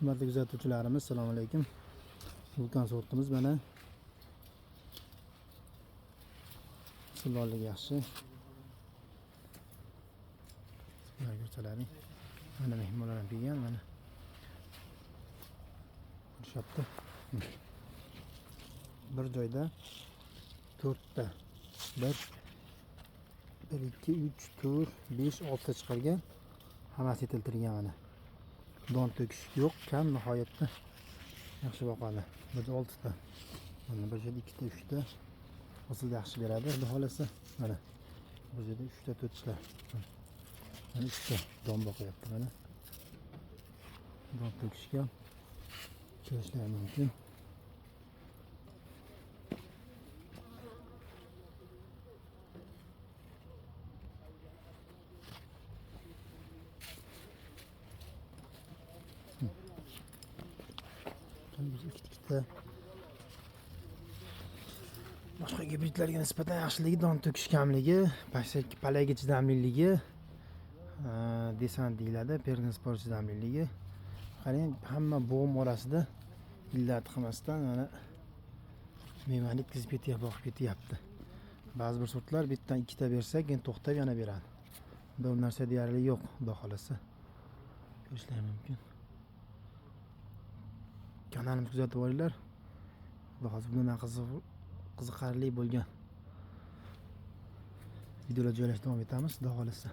Hurmatli kuzatuvchilarimiz, assalomu alaykum. Vulkan sortimiz mana. Silvorligi yaxshi. Mana ko'rsalaring. Mana mehmonlar ham kelgan, mana. Ko'rishyapti. Bir joyda 4 ta. 1 2 3 4 5 6 chiqargan. Hammasi yetiltirilgan mana. Don to'kish yo'q, kam nihoyatda yaxshi boqadi. Bir 6 ta. Mana bir joyda 2 ta, 3 ta hosil yaxshi beradi. Xudo xolasa mana bir joyda 3 ta, 4 ta. Mana 3 ta don boqyapti mana. Don to'kishga kelishlar mumkin. Ikkita boshqa gibridlarga nisbatan yaxshiligi don to'kish kamligi, palaga chidamliligi, desant deyiladi, pernispor chidamliligi. Qarang, hamma bo'g'im orasida illat qilmasdan mana mevani yetkazib ketyapti, boqib ketyapti. Ba'zi bir sortlar bittadan ikkita bersak, keyin to'xtab yana beradi. Bu narsa deyarli yo'q, xudo xolasa. Ko'rishlar mumkin. Kanalimizni kuzatib olinglar. Hozir bundan qiziqarli bo'lgan videolar joylashtirib davom etamiz, xudo xolasa.